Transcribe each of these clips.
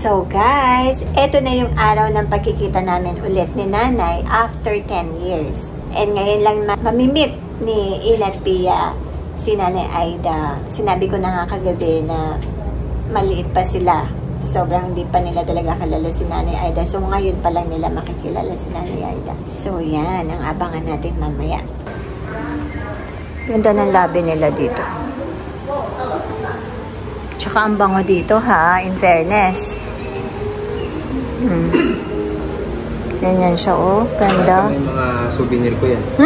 So guys, eto na yung araw ng pagkikita namin ulit ni Nanay after 10 years. And ngayon lang mamimit ni Ina at Pia si Nanay Aida. Sinabi ko na nga kagabi na maliit pa sila. Sobrang hindi pa nila talaga kalala si Nanay Aida. So ngayon pa lang nila makikilala si Nanay Aida. So yan, ang abangan natin mamaya. Ganda ng labi nila dito. Tsaka ang bango dito ha, in fairness. Ganyan siya oh, ganda. May mga souvenir ko yan. Sa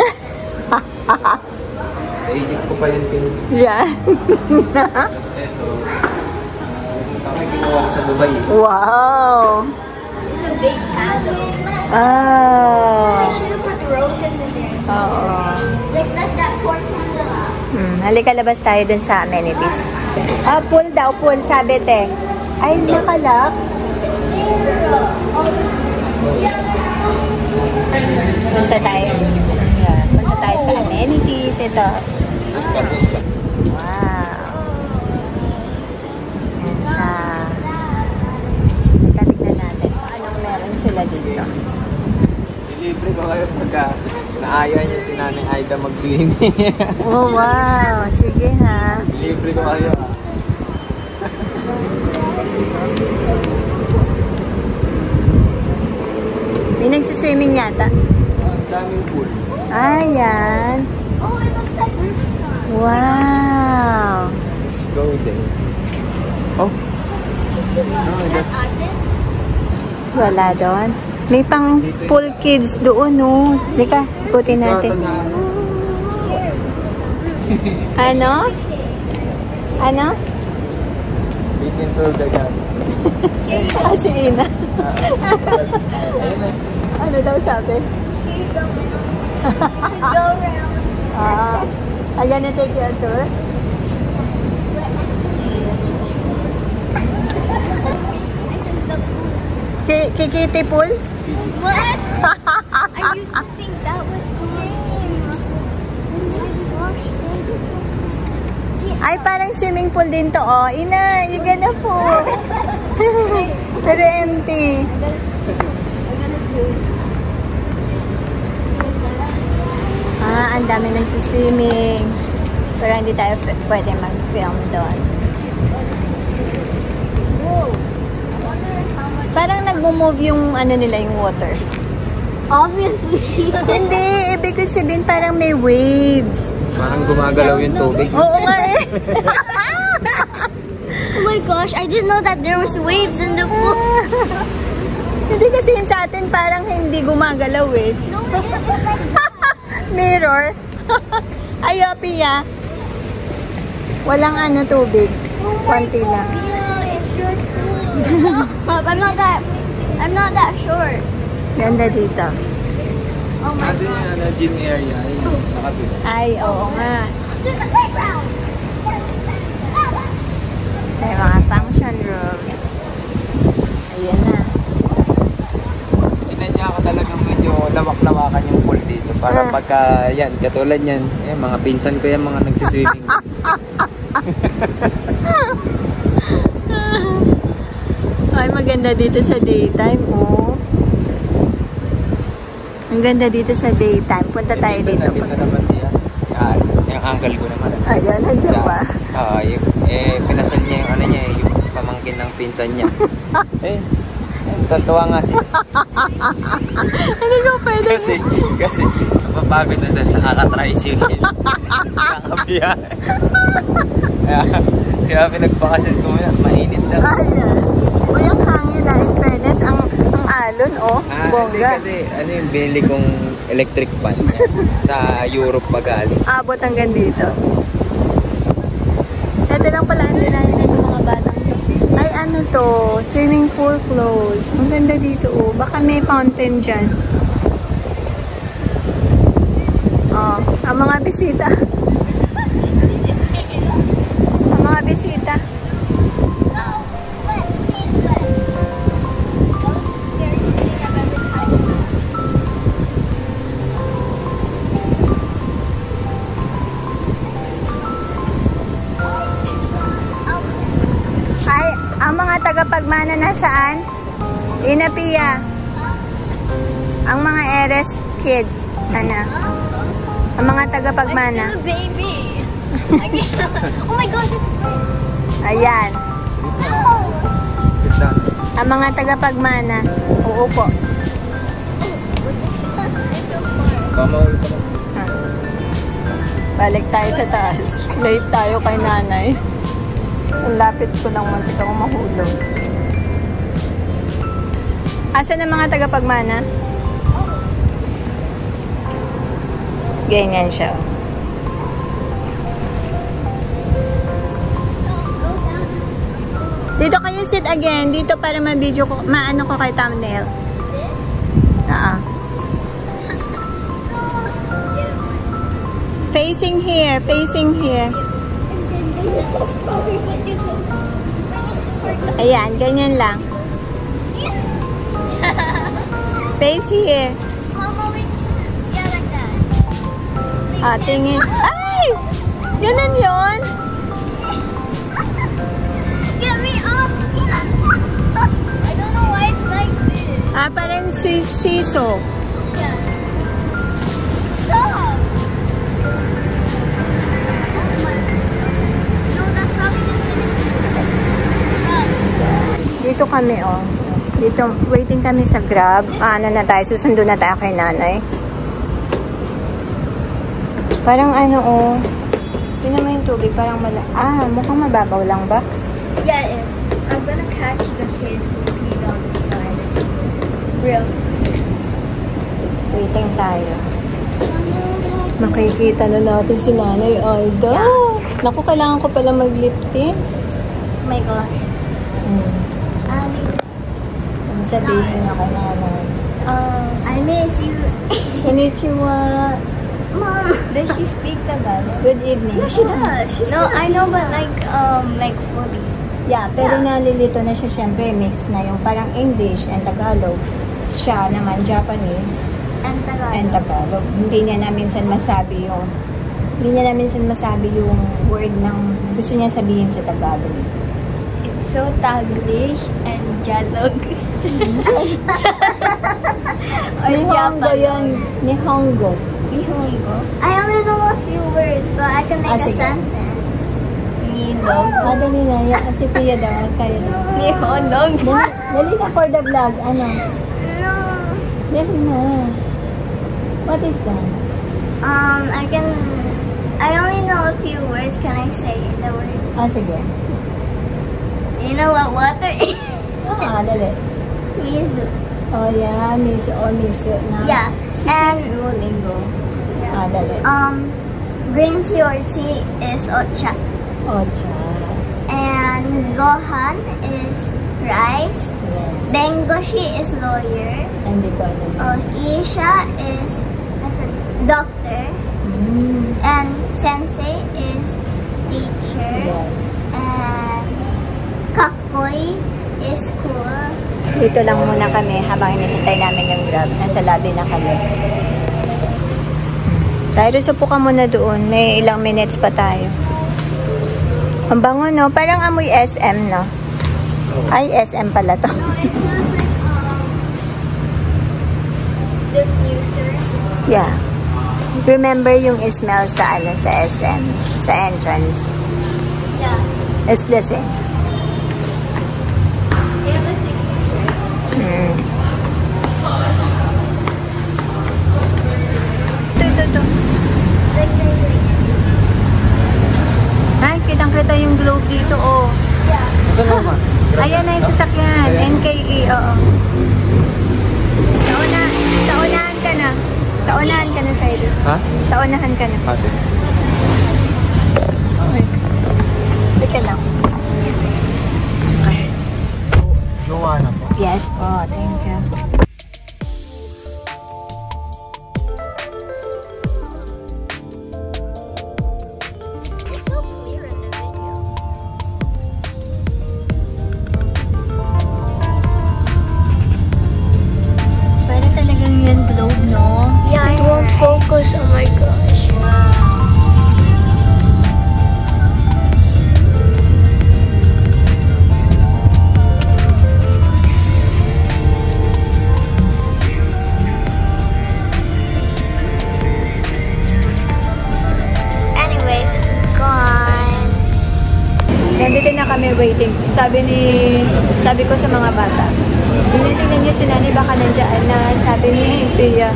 Egypt ko pa yan pinili. Yan. Tapos eto, ginawa ko sa Dubai. Wow! It's a big candle. Ah. I should have put roses in there. Oo. Like that pork candle. Halika labas tayo dun sa amenities. Ah, pool daw, pool, sabi te. Ay, nakalak. It's there. Punta tayo. Yeah, punta tayo sa amenities. Ito. Wow. Yan siya. Tignan natin kung anong meron sila dito. Dilibre ko kayo pagka naaya niya si Nanay Aida mag-swimming. Oh, wow. Sige ha. Dilibre ko kayo ha. May nagsiswimming yata. Ang daming pool. Ayan. Oh, it looks like rooftop. Wow. Let's go there. Oh. No, that's... Wala doon. May pang pool kids doon, no? Halika, ikutin natin. Ano? Ano? Bitin tour guide. Ah, si Ina. Ano daw sabi? Here you go. You should go around. I'm gonna take you a tour. Kikiti pool? What? I used to think that was cool. Ay, parang swimming pool din to, oh. Ina, you gonna pool. Pero empty. Ah, ang dami nagsiswimming. Pero hindi tayo pwede mag-film doon. Parang nag-move yung ano nila, yung water. Obviously. Hindi, ibig ko sabihin parang may waves. Parang gumagalaw yung tubig. Oo nga eh. Oh my gosh, I didn't know that there was waves in the pool. Hindi kasi yun sa atin parang hindi gumagalaw eh. No, it is. It's like Mirror. Ayo, Pia. Walang ano tubig. Konti lang. Yeah, it's your pool. Stop. I'm not that short. Ganda dito. Oh my Nandun god. yung gym area. Ayun, sa kapit. Ay, oo nga. There's a playground. May mga function room. Ayan na. Sinadya ko talagang medyo lawak-lawakan yung pool dito. Para pagka yan, katulad yan. Mga pinsan ko yan, mga nagsiswimming. Ay, maganda dito sa daytime, oh. Ang ganda dito sa daytime. Punta tayo dito. Nandito naman siya. Yung uncle ko naman. Ayan, nandiyan pa. Pinasal niya yung ano niya, yung pamangkin ng pinsan niya. Tatuwa nga siya. Ano ko pwede? Kasi, mapagod na sa kaka-tricycle. Kakabiyahe. Kaya pinagpakasin ko yan, mainit na. Ayan. Uy, ang hangin na. In fairness, ang alon, oh. Hindi Bongga. kasi, ano yung binili kong electric fan sa Europe pa galing. Abot hanggang dito. Ito lang pala ang dinahin ng mga batang. Ay, ano to? Swimming pool close. Ang ganda dito, oh. Baka may fountain dyan. Oh, ang mga bisita. Ang mga bisita. tagapagmana nasaan? Ina Pia. Ang mga Eres kids. Ano? Ang mga tagapagmana. I'm still a baby. Oh my gosh. Ayan. No. Sit down. Ang mga tagapagmana. Uupo. It's so far. Pamahul ka na. Balik tayo sa taas. Late tayo kay nanay. Ang lapit ko lang muntik akong mahulog. Asan ang mga tagapagmana? Ganyan siya. Dito kayo sit again. Dito para ma-video ko, maano ko kay thumbnail. Facing here, facing here. Ayan, ganyan lang. Face here. Mama, wait. Yeah, like that. Tingin. Ay! Ganun yun. Get me up. I don't know why it's like this. Parang siso. Yeah. Stop. Oh my. No, that's probably just Dito kami, oh. Dito, waiting kami sa Grab. Ano na tayo, susundo na tayo kay nanay. Parang ano, oh. Tingnan mo yung tubig, parang mukhang mababaw lang ba? Yeah, it is. I'm gonna catch the kid who peed on the slide. Real. Waiting tayo. Makikita na natin si nanay, Aida. Yeah. Naku, kailangan ko pala mag-lip tint. Oh my gosh. Ang sabihin ako nanay. I miss you. Konnichiwa. Mom, does she speak Tagalog? Good evening. No, she does. No, I know, but like fully. Yeah, pero nalilito na siya, syempre, mix na yung parang English and Tagalog. Siya naman Japanese And Tagalog. and Tagalog. Hindi niya na minsan masabi yung word ng gusto niya sabihin sa Tagalog. It's so Taglish and Jalog. Or Nihongo yun. Nihongo. Nihongo. I only know a few words, but I can make a sige. sentence. Nilog. Dali na. Si Pia daw. Kaya daw. Nihonog. Dali na for the vlog. Ano? No. Dali na. What is that? I only know a few words. Can I say the word? Sige. You know what water is? Dali. Mizu. Oh, yeah. Miso. Oh, miso na. Yeah. And Duolingo. Dali. green tea or tea is ocha. Ocha. And gohan is rice. Yes. Bengoshi is lawyer. Hindi ko alam. Isha is doctor. And sensei is teacher. Yes. And kakoy is school. Dito lang muna kami habang hinihintay namin yung Grab. Nasa lobby na kami. Cyrus, upo ka muna doon. May ilang minutes pa tayo. Ang bango, no? Parang amoy SM, no? Ay, SM pala to. No, it smells like diffuser. Yeah. Remember yung smell sa sa SM, sa entrance. Yeah. It's the same. You have a signature. Ay, kitang-kita yung globe dito, oh. Yeah. Saan mo, ma? Ayan na yung sasakyan. NKE, oo. Sa unahan ka na. Sa unahan ka na, Cyrus. Ha? Sa unahan ka na. Ate. Okay. Teka lang. Gawa na po. Yes po, thank you. It's so clear in the video. Para talagang yan globe, no? Yeah, it won't focus. Oh my gosh. Nandito na kami waiting. Sabi ko sa mga bata, tinitingnan niyo si Nanay, baka nandiyan na. Sabi ni Pia,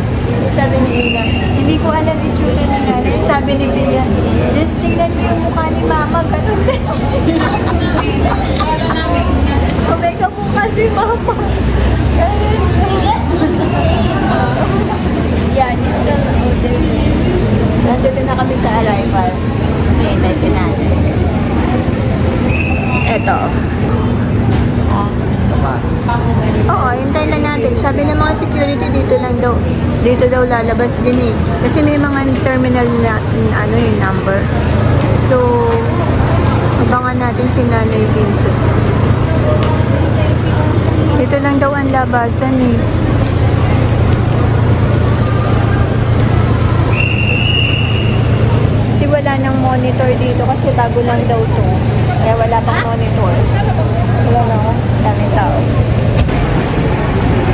sabi ni Ina, hindi ko alam itsura ni Nanay. Sabi ni Pia, just tingnan niyo yung mukha ni Mama, ganun din. Kumeka po kasi Mama. Yeah, he's still older. Nandito na kami sa arrival. Hintay si Nanay. Eto. Oo, hintay lang natin. Sabi ng mga security dito lang daw. Dito daw lalabas din eh. Kasi may mga terminal na ano yung number. So, abangan natin si Nanay dito. Dito lang daw ang labasan eh. Kasi wala nang monitor dito kasi bago lang daw to. Kaya wala pang monitor. Wala na, daming tao.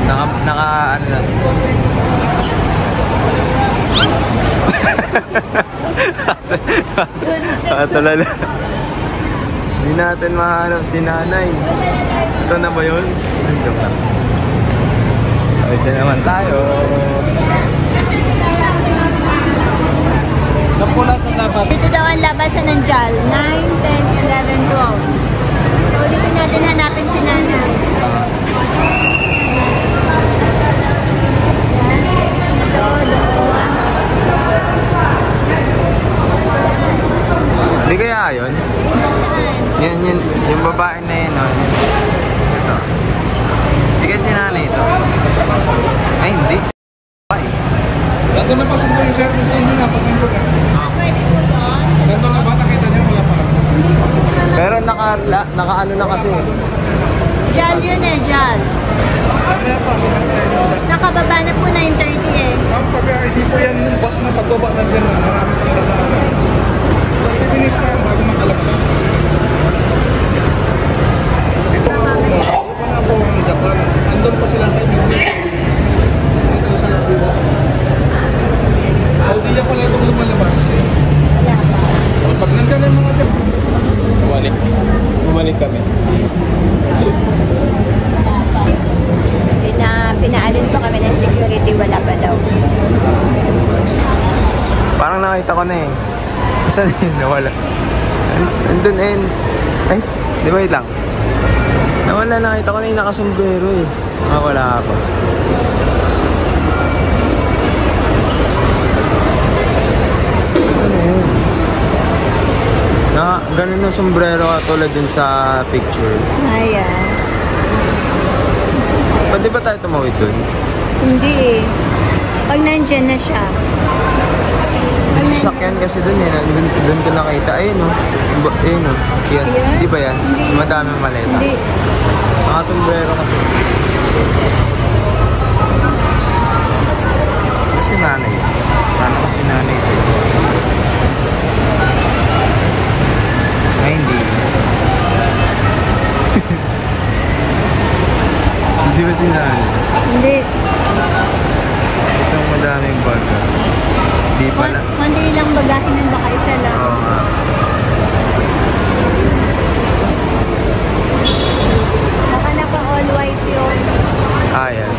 Ano na. Tulala. Hindi natin mahanap si Nanay. Ito na ba yun? Joke lang. Ito naman tayo. Napulat ang labas. Dito daw ang labasan ng JAL. 9, 10, 11, 12. So, dito natin hanapin si Nanay. Hindi kaya yun? Yun, yung babae na yun. Oh. Ito. Hindi kaya si Nanay ito. Ay, hindi. Ay. Nandun na pa sundo yung sir, nandun nyo na, pag nandun na. Nandun na ba, nakita niyo, wala pa. Pero naka ano na kasi. JAL yun eh, JAL. Mamaya pa, Nakababa na po 9:30 eh. Ma'am, pag hindi po yan yung bus na pagbaba ng gano'n, marami pang dadaan. 20 minutes pa yan bago makalabas. Dito pa nga po ang Japan. Andun pa sila sa inyo. Dito sa Labuwa. Saudiya pala itong lumalabas. Wala pa. Pag nandyan yung mga Japan. Bumalik kami. Pinaalis pa kami ng security, wala pa daw. Parang nakita ko na eh. Saan yun? Nawala. Andun eh. Ay, di ba wait lang? Nawala, nakita ko na yung nakasombrero eh. Wala pa. Saan na yun? Ganun na sombrero katulad dun sa picture. Ayan. Pwede ba tayo tumawid dun? Hindi eh. Pag nandyan na siya. Sasakyan kasi dun eh. Dun ko nakita. Ayun o. Ayun o. Yan. Ayan? Di ba yan? Hindi. Madaming maleta. Hindi. Mga sombrero kasi. Kasi nanay. Paano kasi nanay ito? Ay, hindi. Hindi ba si nanay? Hindi. Itong madaming baga. Hindi pala. Kundi lang bagahin ng baka isa lang. Oo nga. Baka naka all white yun. Ah, yan.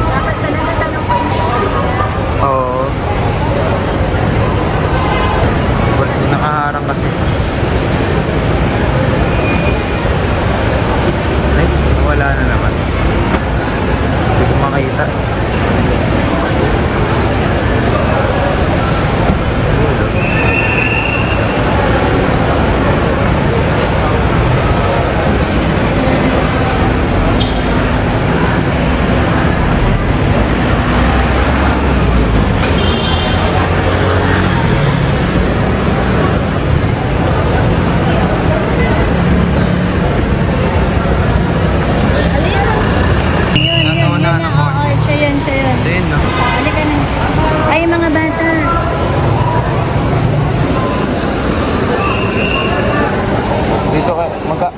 Dapat pala natanong ko yung Oo. Nakaharang kasi. Ay, wala na naman. Hindi ko makita.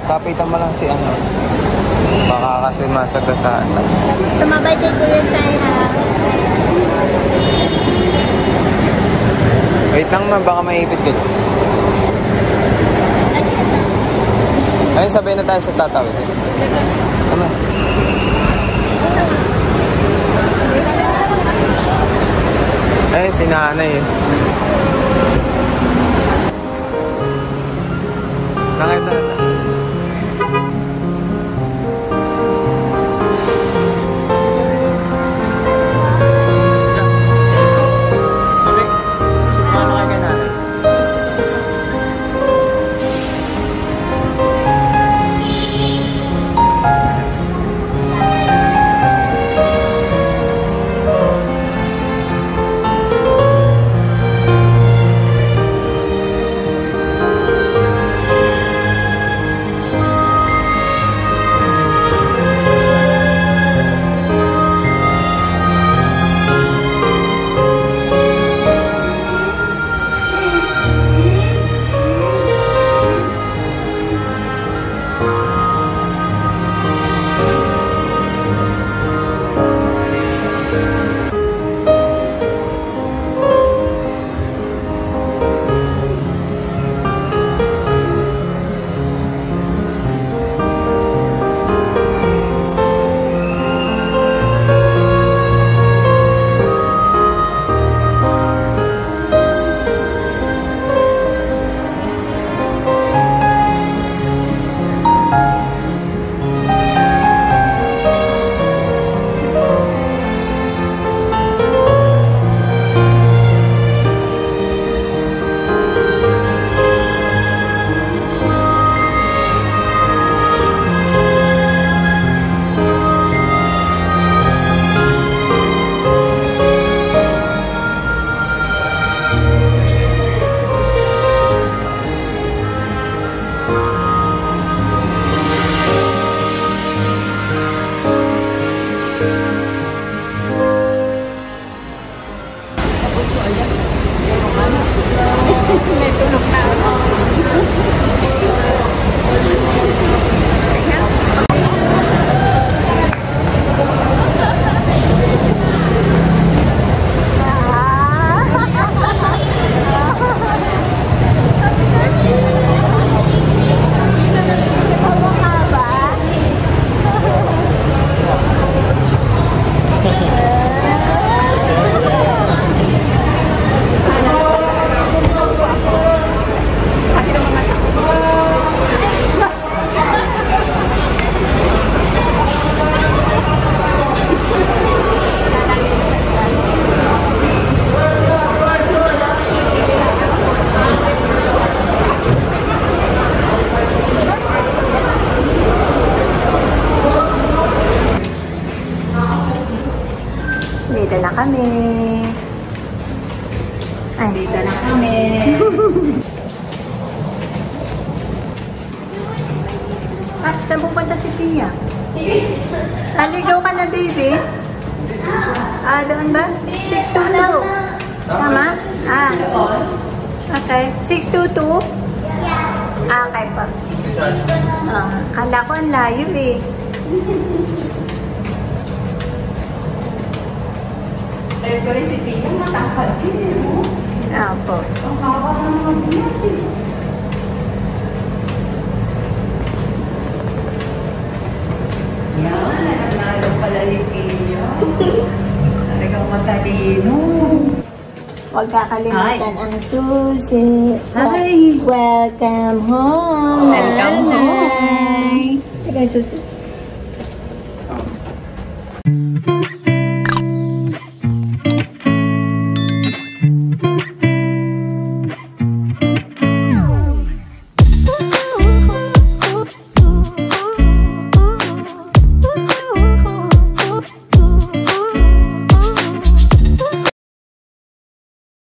Kapitan mo lang si ano. Baka kasi masagasaan. Sumabay kay Kuya Sai ha. Wait lang ma, baka maipit ka. At Ayun, sabay na tayo sa tatawid. Tama. Ayun, si nanay eh. Nakita na. Dito na kami. Ay, dito na kami. Ah, saan pupunta si Tia? Naligaw ka na, baby? Ah, doon ba? 622. Tama? Ah. Okay. 622? Ah, okay pa. Ah, kala ko ang layo eh. Pero si Tia matapad din, no? Opo. Ang haba ng mag-bias eh. Yan, nanalo pala ni Tia. Talagang matalino. Huwag kakalimutan ang susi. Hi. Welcome home, Welcome Nanay. Teka, susi. Oh.